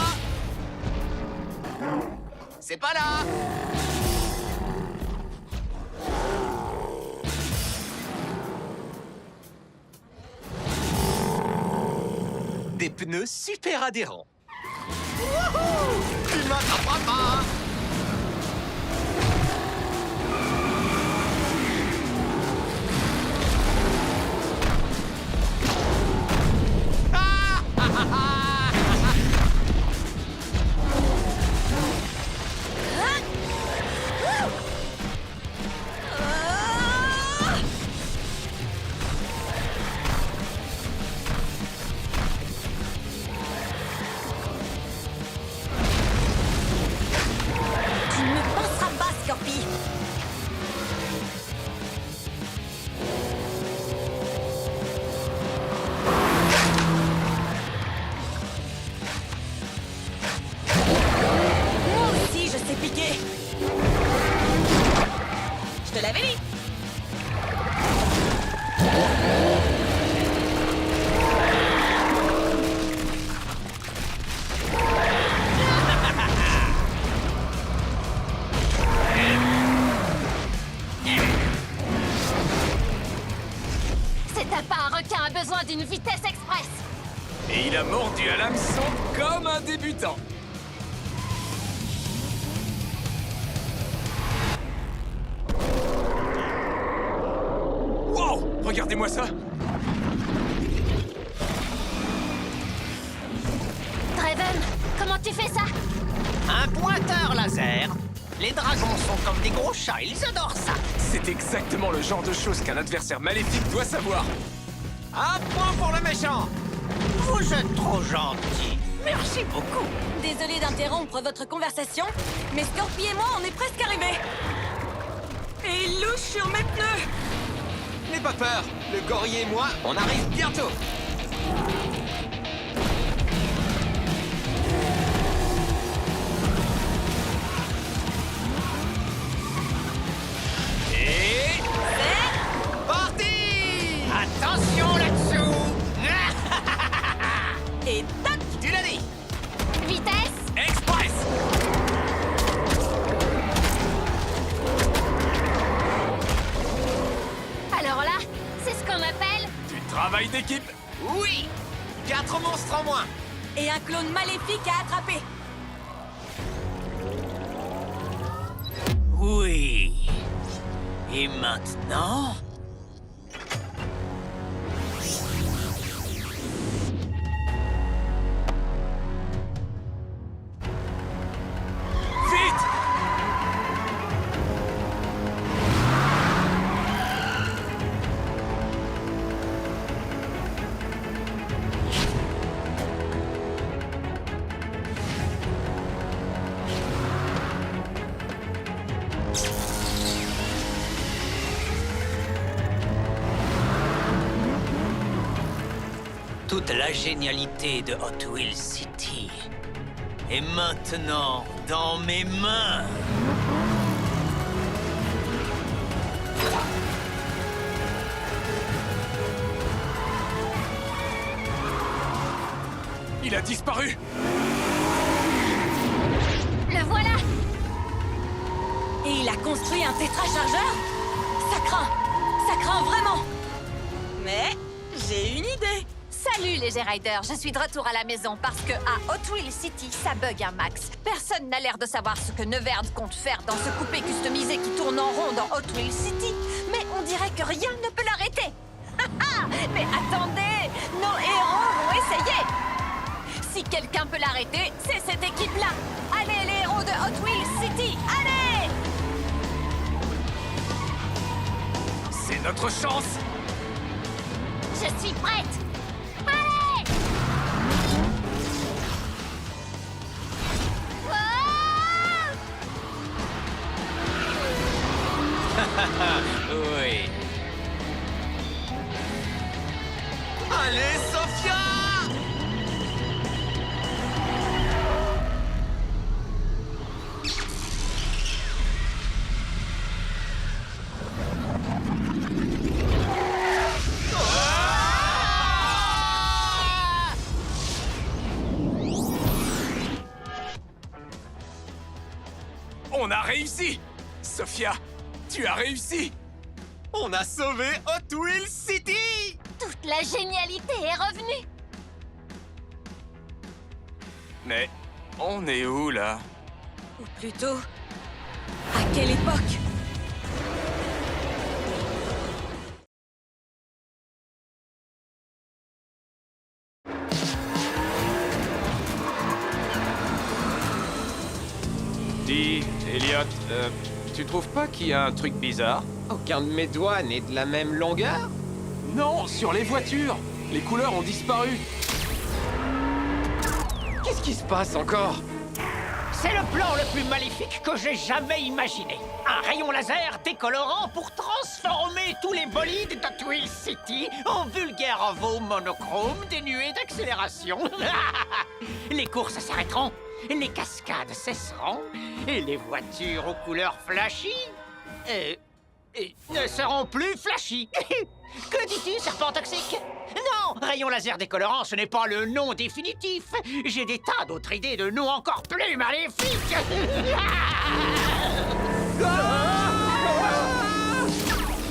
C'est pas là. Des pneus super adhérents. Wouhou! Tu m'attraperas pas. Tu ne me passeras pas, Scorpi. Moi aussi, je sais piquer. Je te l'avais dit. C'est pas un requin a besoin d'une vitesse express. Et il a mordu à l'hameçon comme un débutant. Wow! Regardez-moi ça! Draven, comment tu fais ça? Un pointeur laser. Les dragons sont comme des gros chats, ils adorent ça. C'est exactement le genre de choses qu'un adversaire maléfique doit savoir. Un point pour le méchant. Vous êtes trop gentil. Merci beaucoup. Désolé d'interrompre votre conversation, mais Scorpi et moi, on est presque arrivés. Et il louche sur mes pneus. N'aie pas peur. Le gorille et moi, on arrive bientôt. Et... C'est... parti! Attention là-dessous. Et tac! Tu l'as dit. Vitesse? Express! Alors là, c'est ce qu'on appelle... Du travail d'équipe! Oui. 4 monstres en moins. Et un clone maléfique à attraper. Oui. Et maintenant... Vite! Toute la génialité de Hot Wheels City est maintenant dans mes mains. Il a disparu! Le voilà! Et il a construit un tétrachargeur? Ça craint vraiment. Mais j'ai une idée. Salut les G-Riders, je suis de retour à la maison parce que à Hot Wheels City, ça bug un max. Personne n'a l'air de savoir ce que Neverd compte faire dans ce coupé customisé qui tourne en rond dans Hot Wheels City. Mais on dirait que rien ne peut l'arrêter. Mais attendez, nos héros vont essayer. Si quelqu'un peut l'arrêter, c'est cette équipe-là. Allez les héros de Hot Wheels City, allez! C'est notre chance! Je suis prête! Allez! Oh! Allez, Sophia! On a réussi! Sophia, tu as réussi! On a sauvé Hot Wheels City! Toute la génialité est revenue. Mais on est où, là? Ou plutôt, à quelle époque? Dis, Elliot, tu trouves pas qu'il y a un truc bizarre? Aucun de mes doigts n'est de la même longueur? Non, sur les voitures! Les couleurs ont disparu! Qu'est-ce qui se passe encore? C'est le plan le plus maléfique que j'ai jamais imaginé. Un rayon laser décolorant pour transformer tous les bolides d'Hot Wheels City en vulgaires veaux monochromes dénués d'accélération. Les courses s'arrêteront, les cascades cesseront, et les voitures aux couleurs flashy ne seront plus flashy. Que dis-tu, serpent toxique? Non, rayon laser décolorant, ce n'est pas le nom définitif. J'ai des tas d'autres idées de noms encore plus maléfiques.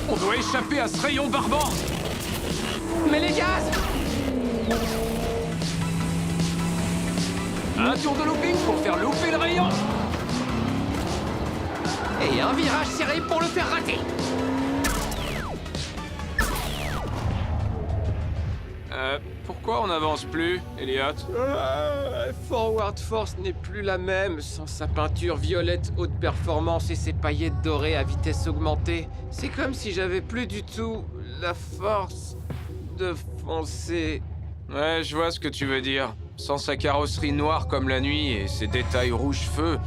On doit échapper à ce rayon barbant! Mais les gaz! Un tour de looping pour faire louper le rayon! Et un virage serré pour le faire rater! Pourquoi on n'avance plus, Elliot? Forward Force n'est plus la même sans sa peinture violette haute performance et ses paillettes dorées à vitesse augmentée. C'est comme si j'avais plus du tout la force de foncer. Ouais, je vois ce que tu veux dire. Sans sa carrosserie noire comme la nuit et ses détails rouge-feu,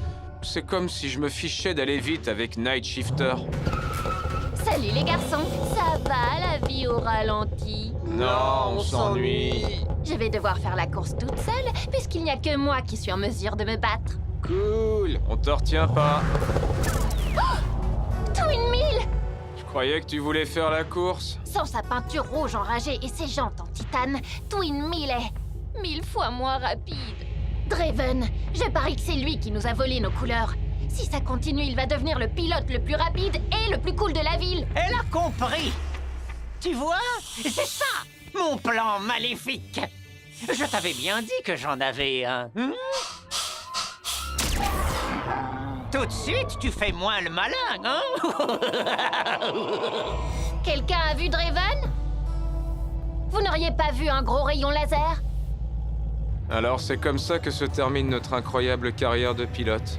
c'est comme si je me fichais d'aller vite avec Night Shifter. Salut les garçons, ça va la vie au ralenti? Non, on s'ennuie. Je vais devoir faire la course toute seule, puisqu'il n'y a que moi qui suis en mesure de me battre. Cool. On te retient pas. Twin Mill! Je croyais que tu voulais faire la course. Sans sa peinture rouge enragée et ses jantes en titane, Twin Mill est 1000 fois moins rapide. Draven, je parie que c'est lui qui nous a volé nos couleurs. Si ça continue, il va devenir le pilote le plus rapide et le plus cool de la ville. Elle a compris. Tu vois, c'est ça, mon plan maléfique. Je t'avais bien dit que j'en avais un. Tout de suite, tu fais moins le malin, hein? Quelqu'un a vu Draven? Vous n'auriez pas vu un gros rayon laser? Alors c'est comme ça que se termine notre incroyable carrière de pilote.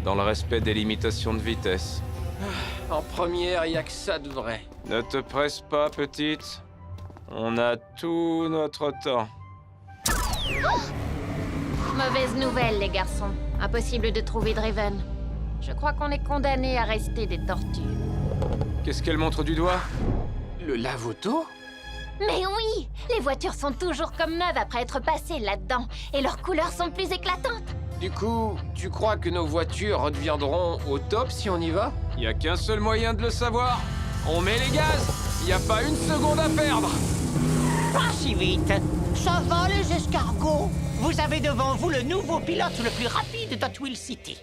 Dans le respect des limitations de vitesse. En première, il n'y a que ça de vrai. Ne te presse pas, petite. On a tout notre temps. Mauvaise nouvelle, les garçons. Impossible de trouver Draven. Je crois qu'on est condamnés à rester des tortues. Qu'est-ce qu'elle montre du doigt? Le lave-auto? Mais oui! Les voitures sont toujours comme neuves après être passées là-dedans. Et leurs couleurs sont plus éclatantes. Du coup, tu crois que nos voitures redeviendront au top si on y va? Y a qu'un seul moyen de le savoir. On met les gaz. Y a pas une seconde à perdre. Pas si vite. Ça va, les escargots. Vous avez devant vous le nouveau pilote le plus rapide d'Hot Wheels City.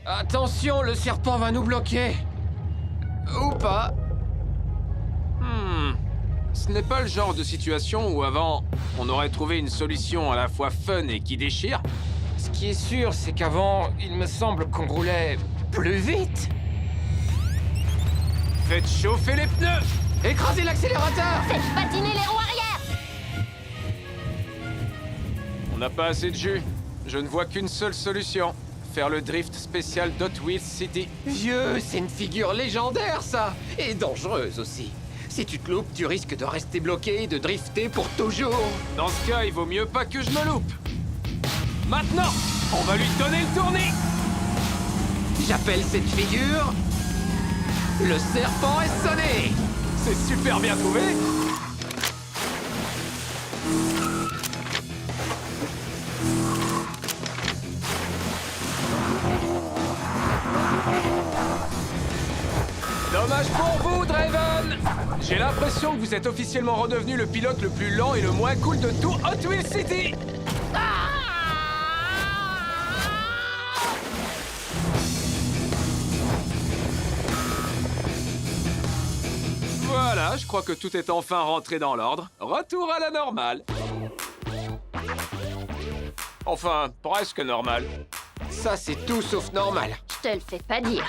Attention, le serpent va nous bloquer. Ou pas. Ce n'est pas le genre de situation où avant, on aurait trouvé une solution à la fois fun et qui déchire. Ce qui est sûr, c'est qu'avant, il me semble qu'on roulait plus vite. Faites chauffer les pneus! Écrasez l'accélérateur! Faites patiner les roues arrière! On n'a pas assez de jus. Je ne vois qu'une seule solution. Faire le drift spécial d'Hot Wheels City. Vieux, c'est une figure légendaire, ça! Et dangereuse aussi. Si tu te loupes, tu risques de rester bloqué et de drifter pour toujours. Dans ce cas, il vaut mieux pas que je me loupe. Maintenant, on va lui donner le tournis. J'appelle cette figure... le serpent est sonné. C'est super bien trouvé. Dommage pour vous, Draven! J'ai l'impression que vous êtes officiellement redevenu le pilote le plus lent et le moins cool de tout Hot Wheels City! Voilà, je crois que tout est enfin rentré dans l'ordre. Retour à la normale. Enfin, presque normal. Ça, c'est tout sauf normal. Je te le fais pas dire.